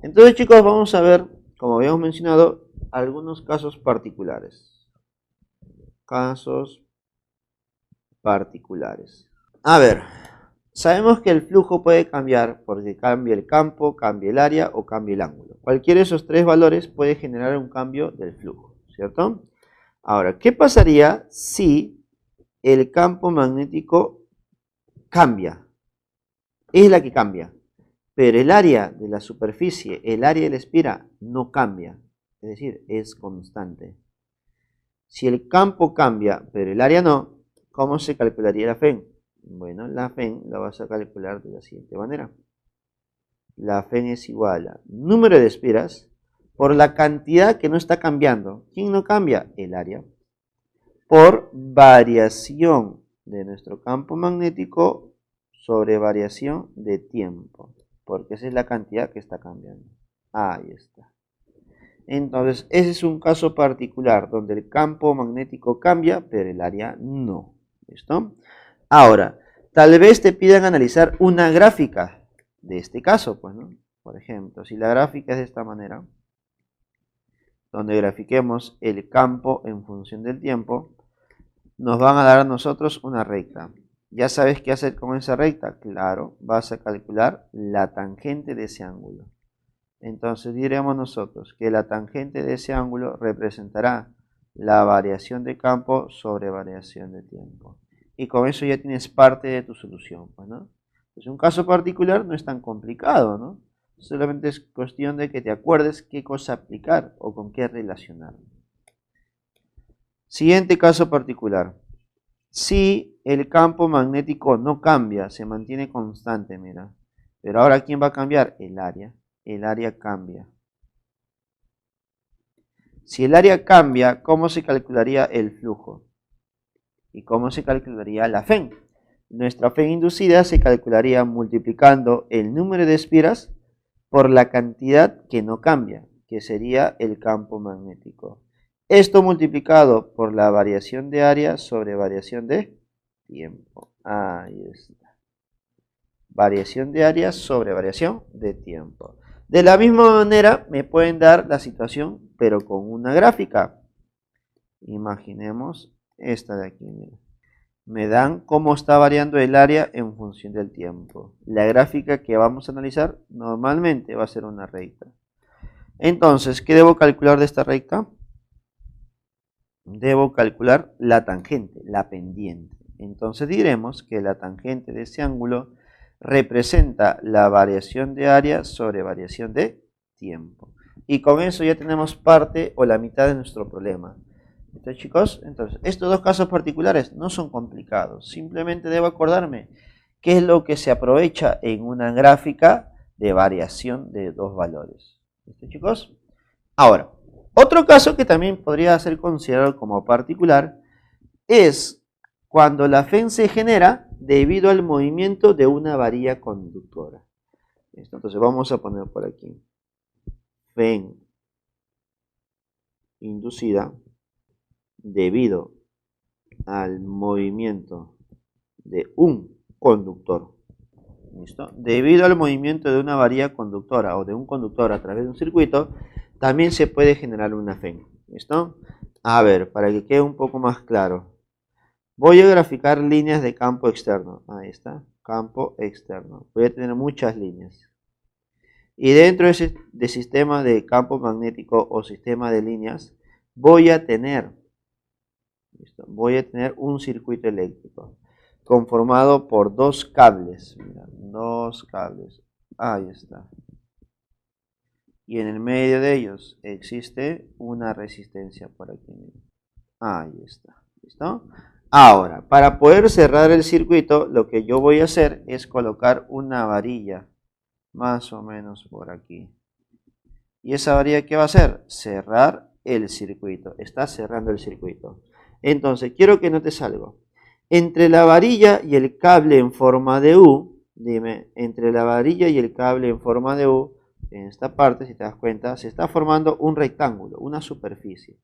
Entonces, chicos, vamos a ver, como habíamos mencionado, algunos casos particulares. Casos particulares. A ver, sabemos que el flujo puede cambiar porque cambia el campo, cambia el área o cambia el ángulo. Cualquiera de esos tres valores puede generar un cambio del flujo, ¿cierto? Ahora, ¿qué pasaría si el campo magnético cambia? Es la que cambia, pero el área de la superficie, el área de la esfera, no cambia, es decir, es constante. Si el campo cambia, pero el área no, ¿cómo se calcularía la FEN? Bueno, la FEN la vas a calcular de la siguiente manera. La FEN es igual a número de esferas por la cantidad que no está cambiando. ¿Quién no cambia? El área. Por variación de nuestro campo magnético sobre variación de tiempo. Porque esa es la cantidad que está cambiando. Ahí está. Entonces, ese es un caso particular donde el campo magnético cambia, pero el área no. ¿Listo? Ahora, tal vez te pidan analizar una gráfica de este caso, pues, ¿no? Por ejemplo, si la gráfica es de esta manera, donde grafiquemos el campo en función del tiempo, nos van a dar a nosotros una recta. ¿Ya sabes qué hacer con esa recta? Claro, vas a calcular la tangente de ese ángulo. Entonces diremos nosotros que la tangente de ese ángulo representará la variación de campo sobre variación de tiempo. Y con eso ya tienes parte de tu solución, pues, ¿no? Pues un caso particular no es tan complicado, ¿no? Solamente es cuestión de que te acuerdes qué cosa aplicar o con qué relacionar. Siguiente caso particular. Si el campo magnético no cambia, se mantiene constante, mira. Pero ahora, ¿quién va a cambiar? El área. El área cambia. Si el área cambia, ¿cómo se calcularía el flujo? ¿Y cómo se calcularía la FEN? Nuestra FEN inducida se calcularía multiplicando el número de espiras por la cantidad que no cambia, que sería el campo magnético. Esto multiplicado por la variación de área sobre variación de tiempo. Ahí está. Variación de área sobre variación de tiempo. De la misma manera me pueden dar la situación, pero con una gráfica. Imaginemos esta de aquí. Mira. Me dan cómo está variando el área en función del tiempo. La gráfica que vamos a analizar normalmente va a ser una recta. Entonces, ¿qué debo calcular de esta recta? Debo calcular la tangente, la pendiente. Entonces diremos que la tangente de ese ángulo representa la variación de área sobre variación de tiempo. Y con eso ya tenemos parte o la mitad de nuestro problema. Entonces, chicos, estos dos casos particulares no son complicados. Simplemente debo acordarme qué es lo que se aprovecha en una gráfica de variación de dos valores. ¿Listo, chicos? Ahora, otro caso que también podría ser considerado como particular es cuando la FEN se genera debido al movimiento de una varilla conductora. ¿Listo? Entonces vamos a poner por aquí FEN inducida debido al movimiento de un conductor. ¿Listo? Debido al movimiento de una varilla conductora o de un conductor a través de un circuito, también se puede generar una FEN. ¿Listo? A ver, para que quede un poco más claro. Voy a graficar líneas de campo externo. Ahí está, campo externo. Voy a tener muchas líneas. Y dentro de ese sistema de campo magnético o sistema de líneas, voy a tener un circuito eléctrico conformado por dos cables. Mira, dos cables. Ahí está. Y en el medio de ellos existe una resistencia por aquí. Ahí está. ¿Listo? Ahora, para poder cerrar el circuito, lo que yo voy a hacer es colocar una varilla, más o menos por aquí. ¿Y esa varilla qué va a hacer? Cerrar el circuito. Está cerrando el circuito. Entonces, quiero que notes algo. Entre la varilla y el cable en forma de U, dime, entre la varilla y el cable en forma de U, en esta parte, si te das cuenta, se está formando un rectángulo, una superficie.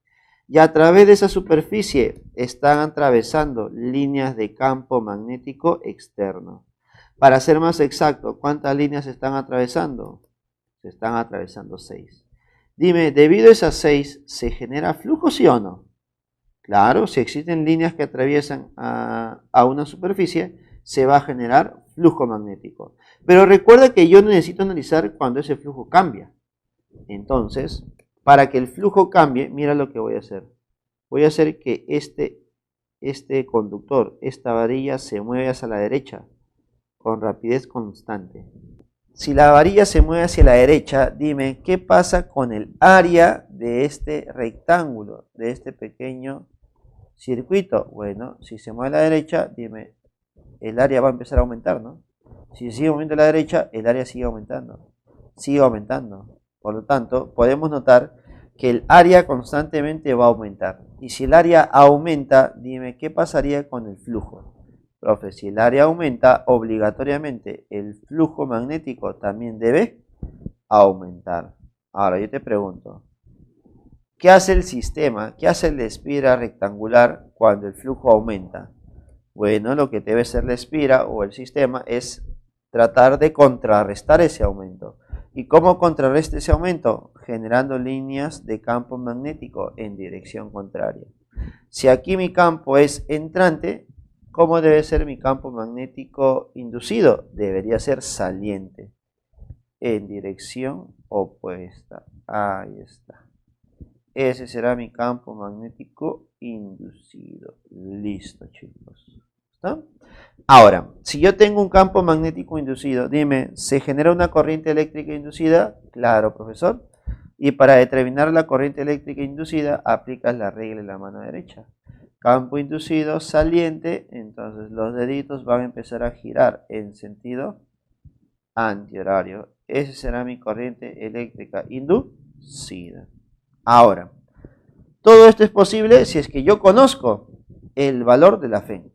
Y a través de esa superficie están atravesando líneas de campo magnético externo. Para ser más exacto, ¿cuántas líneas están atravesando? Se están atravesando 6. Dime, debido a esas 6, ¿se genera flujo, sí o no? Claro, si existen líneas que atraviesan a una superficie, se va a generar flujo magnético. Pero recuerda que yo necesito analizar cuando ese flujo cambia. Entonces, para que el flujo cambie, mira lo que voy a hacer. Voy a hacer que este conductor, esta varilla, se mueve hacia la derecha con rapidez constante. Si la varilla se mueve hacia la derecha, dime, ¿qué pasa con el área de este rectángulo, de este pequeño circuito? Bueno, si se mueve a la derecha, dime, el área va a empezar a aumentar, ¿no? Si sigue moviendo a la derecha, el área sigue aumentando. Sigue aumentando. Por lo tanto, podemos notar que el área constantemente va a aumentar. Y si el área aumenta, dime, ¿qué pasaría con el flujo? Profe, si el área aumenta, obligatoriamente el flujo magnético también debe aumentar. Ahora, yo te pregunto, ¿qué hace el sistema? ¿Qué hace la espiral rectangular cuando el flujo aumenta? Bueno, lo que debe hacer la espiral o el sistema es tratar de contrarrestar ese aumento. ¿Y cómo contrarresta ese aumento? Generando líneas de campo magnético en dirección contraria. Si aquí mi campo es entrante, ¿cómo debe ser mi campo magnético inducido? Debería ser saliente, en dirección opuesta. Ahí está. Ese será mi campo magnético inducido. Listo, chicos. ¿Está? Ahora, si yo tengo un campo magnético inducido, dime, ¿se genera una corriente eléctrica inducida? Claro, profesor. Y para determinar la corriente eléctrica inducida, aplicas la regla de la mano derecha. Campo inducido saliente, entonces los deditos van a empezar a girar en sentido antihorario. Esa será mi corriente eléctrica inducida. Ahora, todo esto es posible si es que yo conozco el valor de la FEN.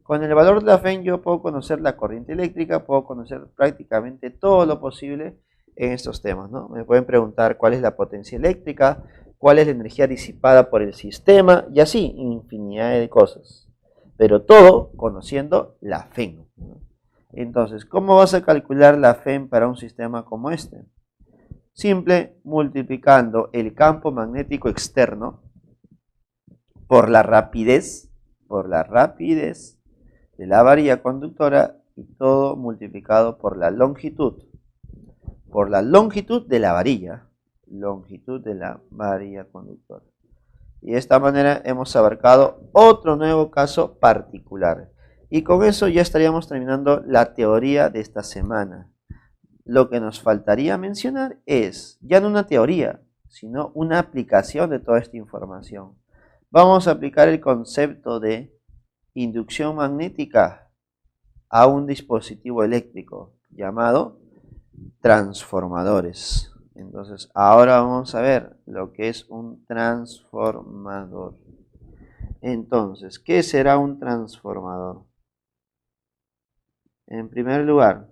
Con el valor de la FEN yo puedo conocer la corriente eléctrica, puedo conocer prácticamente todo lo posible en estos temas, ¿no? Me pueden preguntar cuál es la potencia eléctrica, cuál es la energía disipada por el sistema y así, infinidad de cosas. Pero todo conociendo la FEN, ¿no? Entonces, ¿cómo vas a calcular la FEN para un sistema como este? Simple, multiplicando el campo magnético externo por la rapidez de la varilla conductora y todo multiplicado por la longitud de la varilla conductora. Y de esta manera hemos abarcado otro nuevo caso particular. Y con eso ya estaríamos terminando la teoría de esta semana. Lo que nos faltaría mencionar es, ya no una teoría, sino una aplicación de toda esta información. Vamos a aplicar el concepto de inducción magnética a un dispositivo eléctrico llamado transformadores. Entonces, ahora vamos a ver lo que es un transformador. Entonces, ¿qué será un transformador? En primer lugar,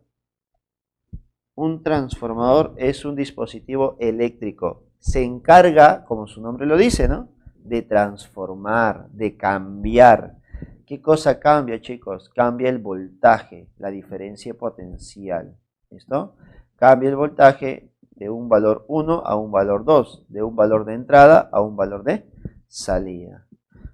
un transformador es un dispositivo eléctrico. Se encarga, como su nombre lo dice, ¿no?, de transformar, de cambiar. ¿Qué cosa cambia, chicos? Cambia el voltaje, la diferencia potencial. ¿Listo? Cambia el voltaje de un valor 1 a un valor 2, de un valor de entrada a un valor de salida.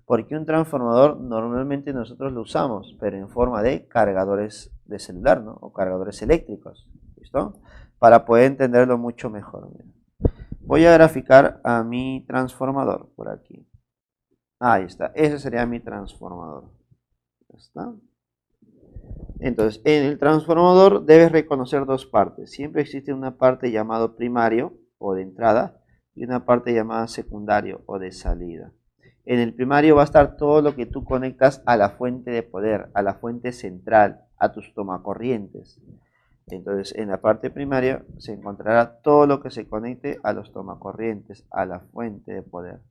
Porque un transformador normalmente nosotros lo usamos, pero en forma de cargadores de celular, ¿no?, o cargadores eléctricos. ¿Listo? Para poder entenderlo mucho mejor. Voy a graficar a mi transformador por aquí. Ahí está. Ese sería mi transformador. ¿Está? Entonces, en el transformador debes reconocer dos partes. Siempre existe una parte llamada primario o de entrada y una parte llamada secundario o de salida. En el primario va a estar todo lo que tú conectas a la fuente de poder, a la fuente central, a tus tomacorrientes. Entonces, en la parte primaria se encontrará todo lo que se conecte a los tomacorrientes, a la fuente de poder.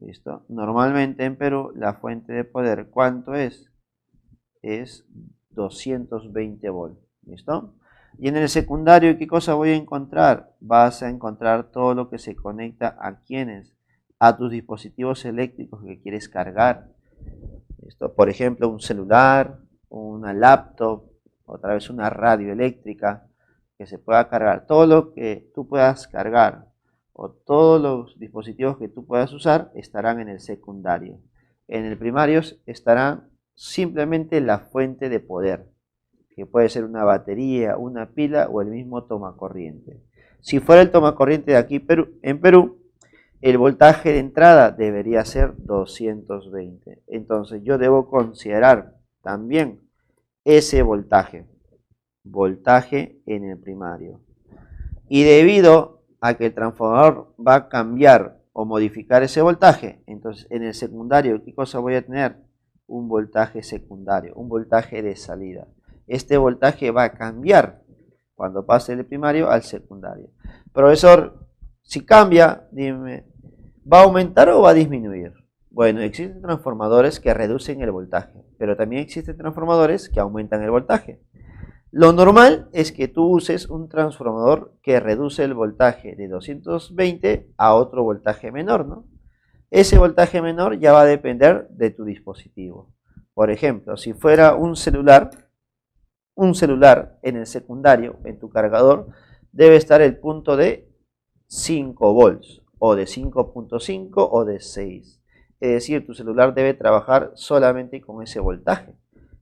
¿Listo? Normalmente en Perú la fuente de poder, ¿cuánto es? Es 220 volts. ¿Listo? Y en el secundario, ¿qué cosa voy a encontrar? Vas a encontrar todo lo que se conecta a quienes, a tus dispositivos eléctricos que quieres cargar. ¿Listo? Por ejemplo, un celular, una laptop, otra vez una radio eléctrica. que se pueda cargar, todo lo que tú puedas cargar o todos los dispositivos que tú puedas usar estarán en el secundario. En el primario estarán simplemente la fuente de poder, que puede ser una batería, una pila o el mismo tomacorriente. Si fuera el tomacorriente de aquí en Perú, el voltaje de entrada debería ser 220. Entonces yo debo considerar también ese voltaje en el primario. Y debido a que el transformador va a cambiar o modificar ese voltaje, entonces en el secundario, ¿qué cosa voy a tener? Un voltaje secundario, un voltaje de salida. Este voltaje va a cambiar cuando pase del primario al secundario. Profesor, si cambia, dime, ¿va a aumentar o va a disminuir? Bueno, existen transformadores que reducen el voltaje, pero también existen transformadores que aumentan el voltaje. Lo normal es que tú uses un transformador que reduce el voltaje de 220 a otro voltaje menor, ¿no? Ese voltaje menor ya va a depender de tu dispositivo. Por ejemplo, si fuera un celular en el secundario, en tu cargador, debe estar el punto de 5 volts, o de 5.5 o de 6. Es decir, tu celular debe trabajar solamente con ese voltaje.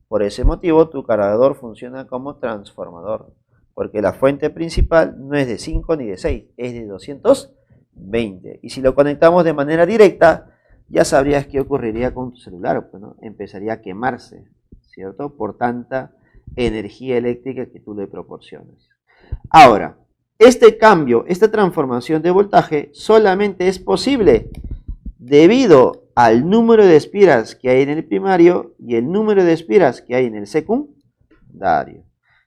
Por ese motivo, tu cargador funciona como transformador, porque la fuente principal no es de 5 ni de 6, es de 220. Y si lo conectamos de manera directa, ya sabrías qué ocurriría con tu celular, pues, ¿no? Empezaría a quemarse, ¿cierto? Por tanta energía eléctrica que tú le proporcionas. Ahora, este cambio, esta transformación de voltaje solamente es posible debido al número de espiras que hay en el primario y el número de espiras que hay en el secundario.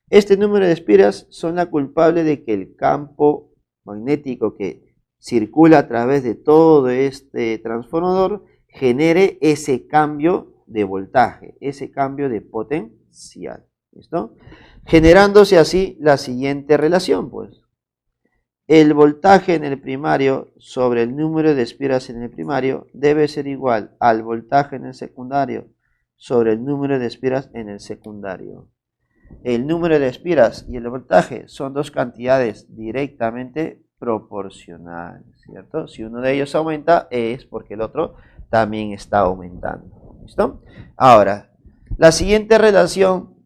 Este número de espiras son la culpable de que el campo magnético que circula a través de todo este transformador genere ese cambio de voltaje, ese cambio de potencial. ¿Listo? Generándose así la siguiente relación, pues. El voltaje en el primario sobre el número de espiras en el primario debe ser igual al voltaje en el secundario sobre el número de espiras en el secundario. El número de espiras y el voltaje son dos cantidades directamente proporcionales, ¿cierto? Si uno de ellos aumenta es porque el otro también está aumentando. ¿Listo? Ahora, la siguiente relación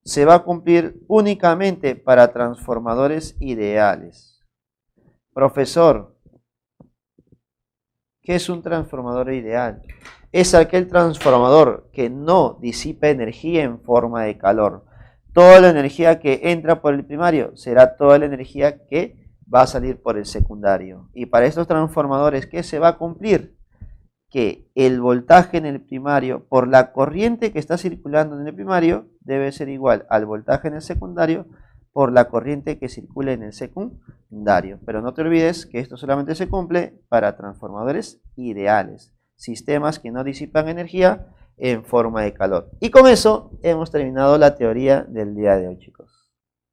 se va a cumplir únicamente para transformadores ideales. Profesor, ¿qué es un transformador ideal? Es aquel transformador que no disipa energía en forma de calor. Toda la energía que entra por el primario será toda la energía que va a salir por el secundario. Y para estos transformadores, ¿qué se va a cumplir? Que el voltaje en el primario por la corriente que está circulando en el primario debe ser igual al voltaje en el secundario por la corriente que circula en el secundario. Pero no te olvides que esto solamente se cumple para transformadores ideales, sistemas que no disipan energía en forma de calor. Y con eso hemos terminado la teoría del día de hoy, chicos.